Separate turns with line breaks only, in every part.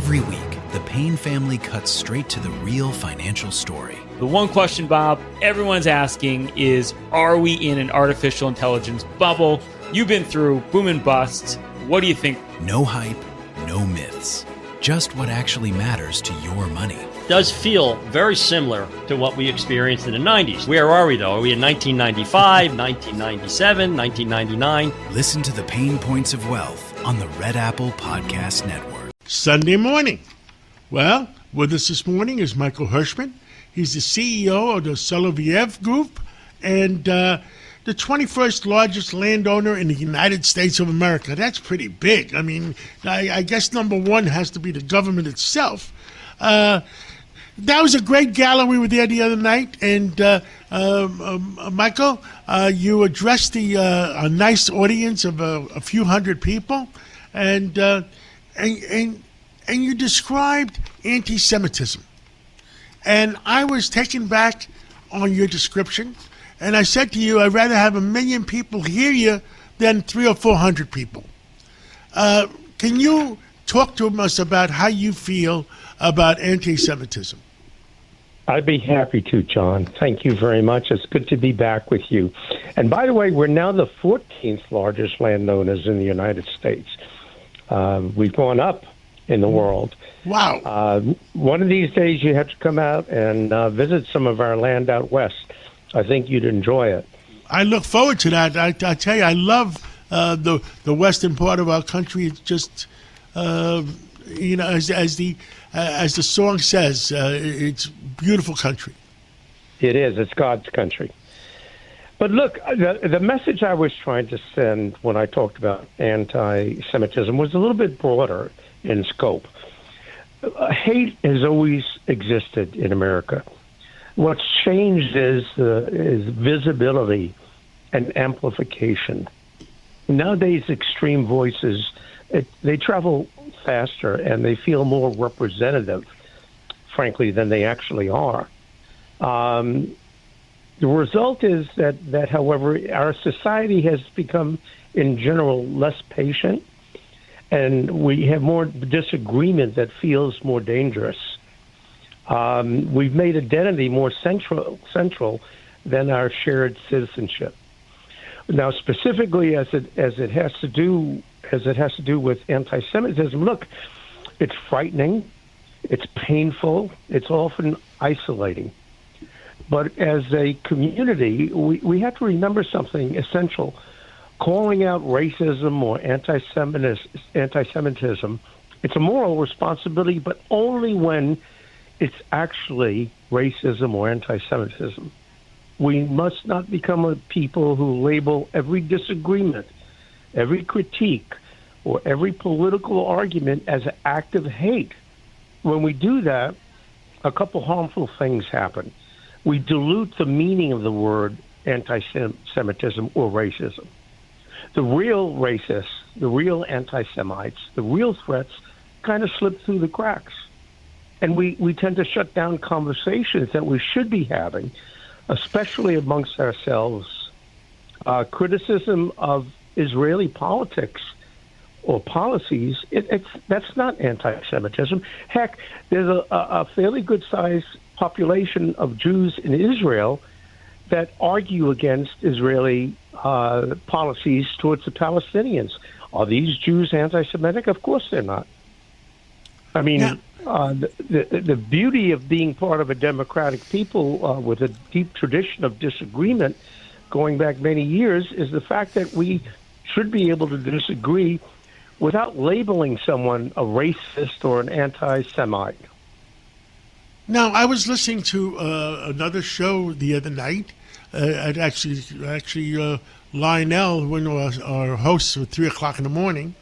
Every week, the Payne family cuts straight to the real financial story.
The one question, Bob, everyone's asking is, are we in an artificial intelligence bubble? You've been through boom and bust. What do you think?
No hype, no myths. Just what actually matters to your money.
Does feel very similar to what we experienced in the 90s. Where are we, though? Are we in 1995, 1997, 1999?
Listen to the Pain Points of Wealth on the Red Apple Podcast Network.
Sunday morning. Well, with us this morning is Michael Hershman. He's the CEO of the Soloviev Group and the 21st largest landowner in the United States of America. That's pretty big. I mean, I guess number one has to be the government itself. That was a great gala. We were there the other night, and Michael, you addressed a nice audience of a few hundred people, and you described anti-Semitism. And I was taken back on your description, and I said to you, I'd rather have 1 million people hear you than 300 or 400 people. Can you talk to us about how you feel about anti-Semitism?
I'd be happy to, John. Thank you very much. It's good to be back with you. And by the way, we're now the 14th largest landowners in the United States. We've gone up in the world.
Wow.
One of these days you have to come out and visit some of our land out west. I think you'd enjoy it.
I look forward to that. I tell you, I love the western part of our country. It's just, as the song says, it's beautiful country.
It is. It's God's country. But look, the message I was trying to send when I talked about anti-Semitism was a little bit broader in scope. Hate has always existed in America. What's changed is visibility and amplification. Nowadays, extreme voices, they travel faster and they feel more representative, frankly, than they actually are. The result is that, however, our society has become, in general, less patient, and we have more disagreement that feels more dangerous. We've made identity more central than our shared citizenship. Now, specifically, as it has to do with anti-Semitism, look, it's frightening, it's painful, it's often isolating. But as a community, we have to remember something essential. Calling out racism or anti-Semitism, it's a moral responsibility, but only when it's actually racism or anti-Semitism. We must not become a people who label every disagreement, every critique, or every political argument as an act of hate. When we do that, a couple harmful things happen. We dilute the meaning of the word anti-Semitism or racism. The real racists, the real anti-Semites, the real threats kind of slip through the cracks. And we tend to shut down conversations that we should be having, especially amongst ourselves. Criticism of Israeli politics or policies, that's not anti-Semitism. Heck, there's a fairly good-sized population of Jews in Israel that argue against Israeli policies towards the Palestinians. Are these Jews anti-Semitic? Of course they're not. I mean, yeah. The beauty of being part of a democratic people with a deep tradition of disagreement going back many years is the fact that we should be able to disagree without labeling someone a racist or an anti-Semite.
Now, I was listening to another show the other night. Lionel, one of our hosts, at 3 o'clock in the morning,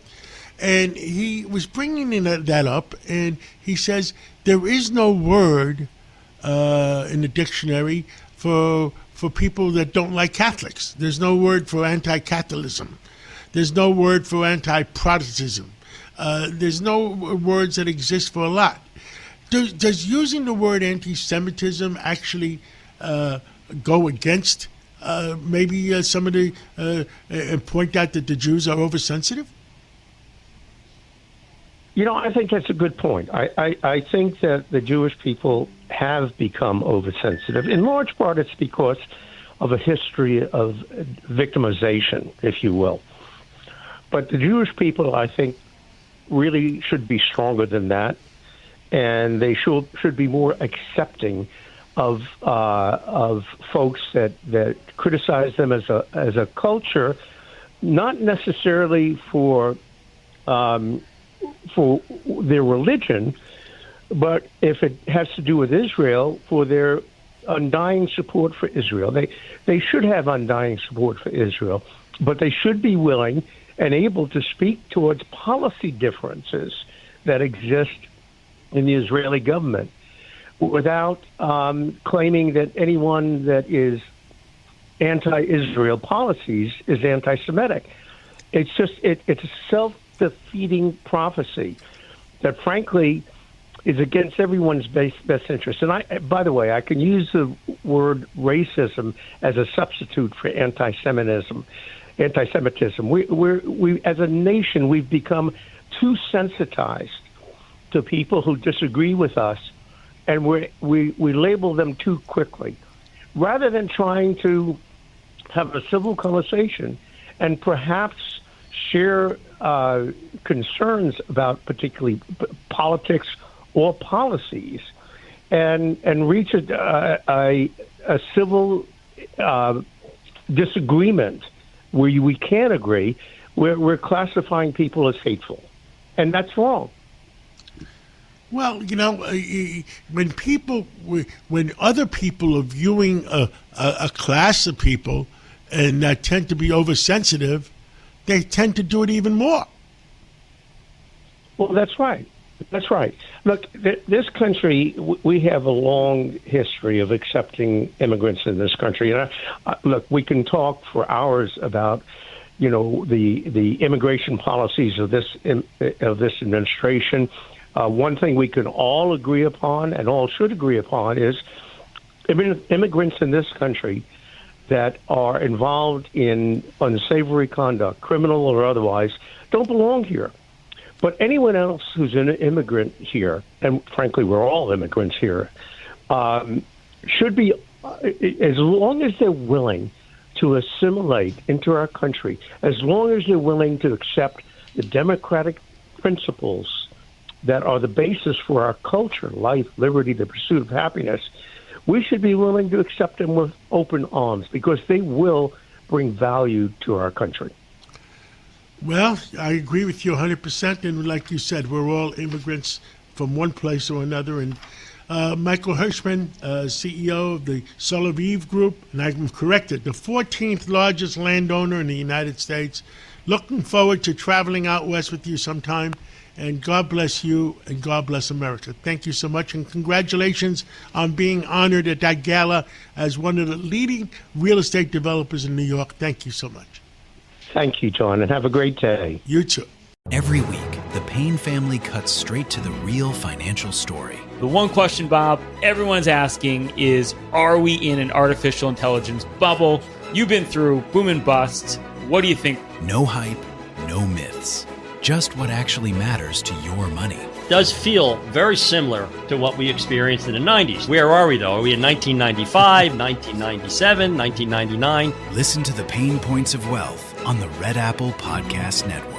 and he was bringing that up, and he says there is no word in the dictionary for people that don't like Catholics. There's no word for anti-Catholicism. There's no word for anti-Protestantism. There's no words that exist for a lot. Does using the word anti-Semitism actually go against maybe some of the and point out that the Jews are oversensitive?
I think that's a good point. I think that the Jewish people have become oversensitive. In large part, it's because of a history of victimization, if you will. But the Jewish people, I think, really should be stronger than that, and they should be more accepting of folks that criticize them as a culture, not necessarily for their religion, but if it has to do with Israel, for their undying support for Israel. They should have undying support for Israel, but they should be willing and able to speak towards policy differences that exist in the Israeli government without claiming that anyone that is anti-Israel policies is anti-Semitic. It's just it's a self-defeating prophecy that, frankly, is against everyone's best interest. And by the way, I can use the word racism as a substitute for anti-Semitism. We as a nation, we've become too sensitized to people who disagree with us, and we label them too quickly, rather than trying to have a civil conversation and perhaps share concerns about particularly politics or policies, and reach a civil disagreement where we can't agree. We're classifying people as hateful, and that's wrong.
Well, when other people are viewing a class of people and that tend to be oversensitive, they tend to do it even more.
Well, that's right. That's right. Look, this country, we have a long history of accepting immigrants in this country. And look, we can talk for hours about, the immigration policies of this administration. One thing we can all agree upon, and all should agree upon, is immigrants in this country that are involved in unsavory conduct, criminal or otherwise, don't belong here. But anyone else who's an immigrant here, and frankly, we're all immigrants here, should be, as long as they're willing to assimilate into our country, as long as they're willing to accept the democratic principles that are the basis for our culture, life, liberty, the pursuit of happiness, we should be willing to accept them with open arms, because they will bring value to our country.
Well, I agree with you 100%. And like you said, we're all immigrants from one place or another. And Michael Hershman, CEO of the Soloviev Group, and I'm corrected, the 14th largest landowner in the United States. Looking forward to traveling out west with you sometime. And God bless you, and God bless America. Thank you so much, and congratulations on being honored at that gala as one of the leading real estate developers in New York. Thank you so much.
Thank you, John, and have a great day.
You too.
Every week, the Payne family cuts straight to the real financial story.
The one question, Bob, everyone's asking is, are we in an artificial intelligence bubble? You've been through boom and bust. What do you think?
No hype, no myths. Just what actually matters to your money.
Does feel very similar to what we experienced in the 90s. Where are we, though? Are we in 1995, 1997, 1999?
Listen to the Pain Points of Wealth on the Red Apple Podcast Network.